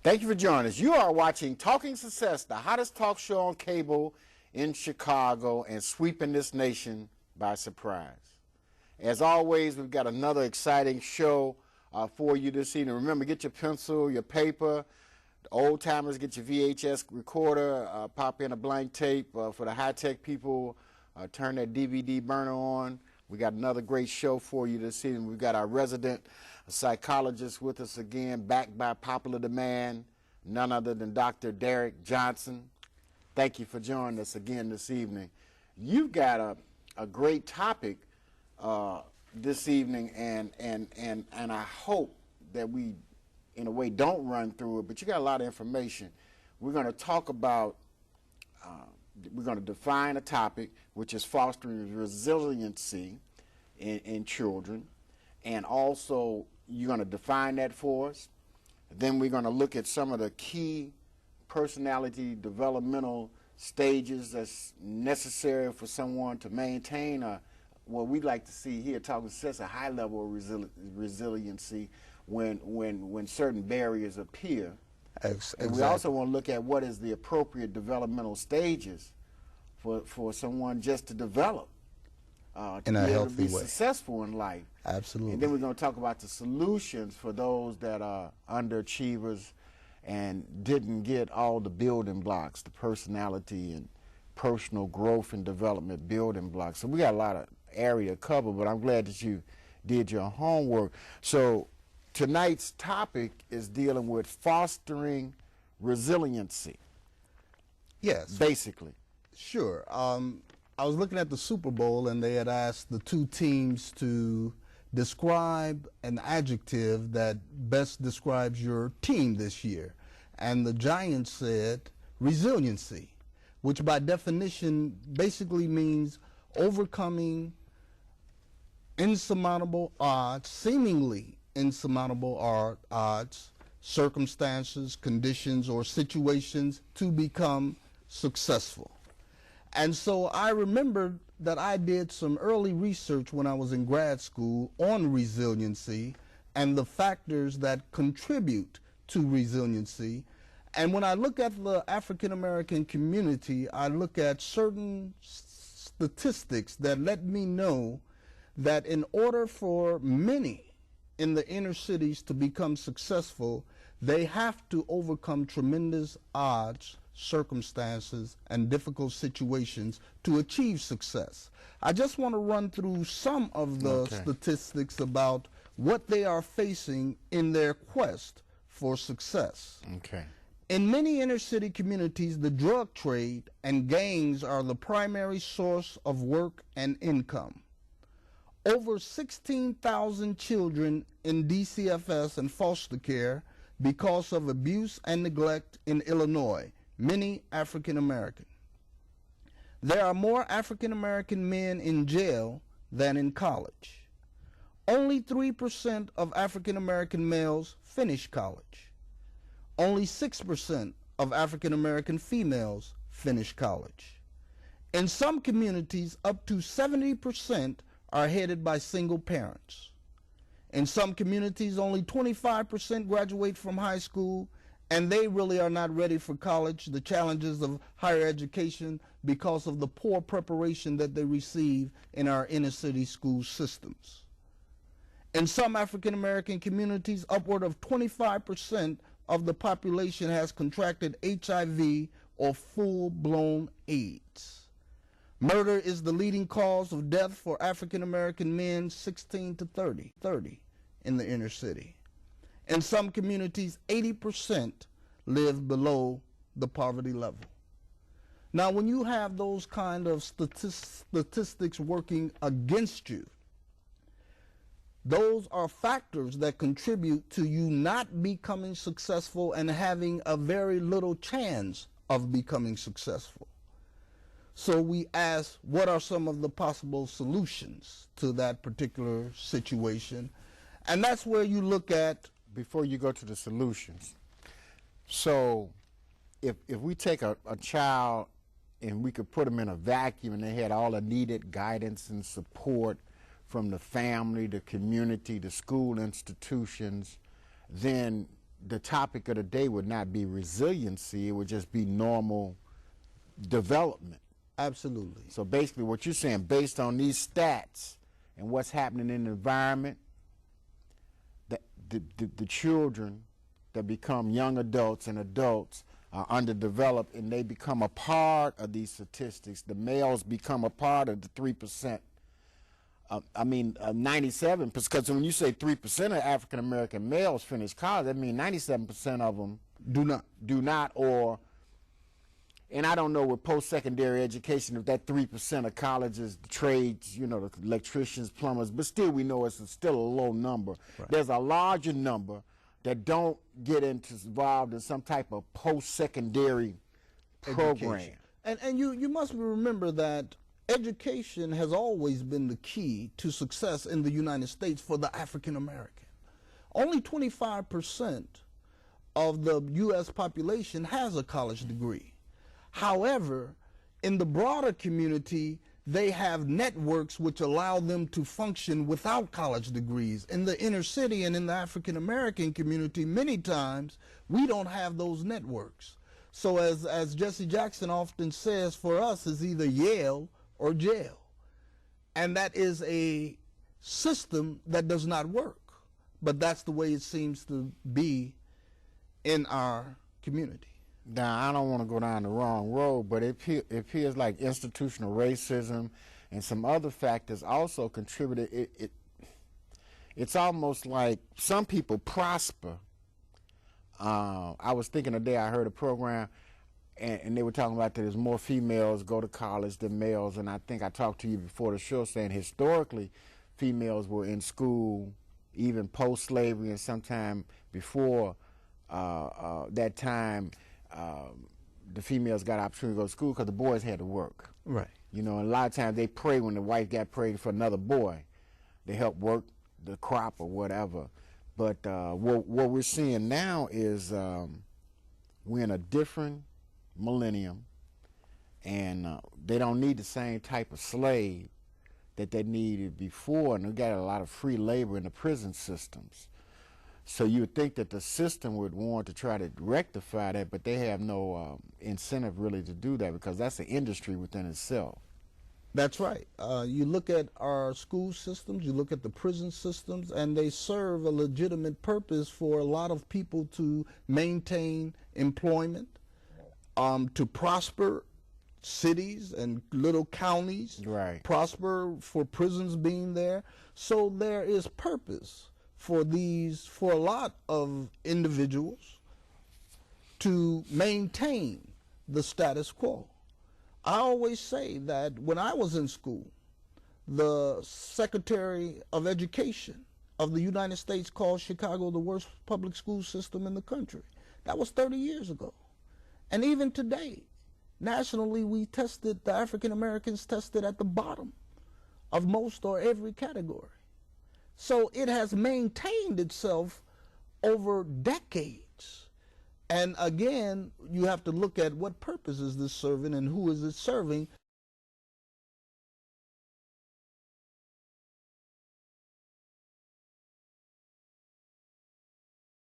Thank you for joining us. You are watching Talking Success, the hottest talk show on cable in Chicago and sweeping this nation by surprise. As always, we've got another exciting show for you this evening. Remember, get your pencil, your paper. The old timers, get your VHS recorder, pop in a blank tape. For the high-tech people, turn that DVD burner on. We got another great show for you this evening. We've got our resident psychologist with us again, backed by popular demand, none other than Dr. Derrick Johnson. Thank you for joining us again this evening. You've got a great topic this evening, and I hope that we, in a way, don't run through it, but you got a lot of information. We're going to talk about, we're going to define a topic, which is fostering resiliency in children, and also you're going to define that for us. Then we're going to look at some of the key personality developmental stages that's necessary for someone to maintain what we like to see here, Talking Success, a high level of resiliency when certain barriers appear. Exactly. And we also want to look at what is the appropriate developmental stages for someone just to develop, in a healthy be way, successful in life. Absolutely. And then we're going to talk about the solutions for those that are underachievers and didn't get all the building blocks, the personality and personal growth and development building blocks. So we got a lot of area to cover, but I'm glad that you did your homework. So tonight's topic is dealing with fostering resiliency. Yes. Basically. Sure. I was looking at the Super Bowl, and they had asked the two teams to describe an adjective that best describes your team this year. And the Giants said resiliency, which by definition basically means overcoming insurmountable odds, seemingly insurmountable odds, circumstances, conditions, or situations to become successful. And so I remembered that I did some early research when I was in grad school on resiliency and the factors that contribute to resiliency. And when I look at the African American community, I look at certain statistics that let me know that in order for many in the inner cities to become successful, they have to overcome tremendous odds, circumstances, and difficult situations to achieve success. I just want to run through some of the statistics about what they are facing in their quest for success. Okay. In many inner city communities, the drug trade and gangs are the primary source of work and income. Over 16,000 children in DCFS and foster care because of abuse and neglect in Illinois, many African American. There are more African American men in jail than in college. Only 3% of African American males finish college. Only 6% of African American females finish college. In some communities, up to 70% are headed by single parents. In some communities, only 25% graduate from high school, and they really are not ready for college, the challenges of higher education, because of the poor preparation that they receive in our inner city school systems. In some African American communities, upward of 25% of the population has contracted HIV or full-blown AIDS. Murder is the leading cause of death for African American men 16 to 30 in the inner city. In some communities, 80% live below the poverty level. Now, when you have those kind of statistics working against you, those are factors that contribute to you not becoming successful and having a very little chance of becoming successful. So we ask, what are some of the possible solutions to that particular situation? And that's where you look at, before you go to the solutions. So if we take a child and we could put them in a vacuum and they had all the needed guidance and support from the family, the community, the school institutions, then the topic of the day would not be resiliency, it would just be normal development. Absolutely. So basically what you're saying, based on these stats and what's happening in the environment, the children that become young adults and adults are underdeveloped, and they become a part of these statistics. The males become a part of the 3%. 97, because when you say 3% of African American males finish college, that means 97% of them do not, or, and I don't know with post-secondary education if that 3% of colleges, the trades, you know, the electricians, plumbers, but still we know it's still a low number. Right. There's a larger number that don't get involved in some type of post-secondary program. And you must remember that education has always been the key to success in the United States for the African American. Only 25% of the U.S. population has a college degree. However, in the broader community, they have networks which allow them to function without college degrees. In the inner city and in the African American community, many times we don't have those networks. So as Jesse Jackson often says, for us it's either Yale or jail. And that is a system that does not work. But that's the way it seems to be in our community. Now, I don't want to go down the wrong road, but it appears like institutional racism and some other factors also contributed. It's almost like some people prosper. I was thinking today, I heard a program, and they were talking about that there's more females go to college than males, and I think I talked to you before the show saying historically females were in school even post-slavery and sometime before that time. The females got opportunity to go to school because the boys had to work. Right. You know, and a lot of times they pray when the wife got prayed for another boy. They help work the crop or whatever. But what we're seeing now is we're in a different millennium, and they don't need the same type of slave that they needed before, and we got a lot of free labor in the prison systems. So you would think that the system would want to try to rectify that, but they have no incentive really to do that because that's an industry within itself. That's right. You look at our school systems, you look at the prison systems, and they serve a legitimate purpose for a lot of people to maintain employment, to prosper cities and little counties, right. Prosper for prisons being there. So there is purpose for a lot of individuals to maintain the status quo. I always say that when I was in school, the Secretary of Education of the United States called Chicago the worst public school system in the country. That was 30 years ago. And even today, nationally, the African Americans tested at the bottom of most or every category. So it has maintained itself over decades. And again, you have to look at what purpose is this serving and who is it serving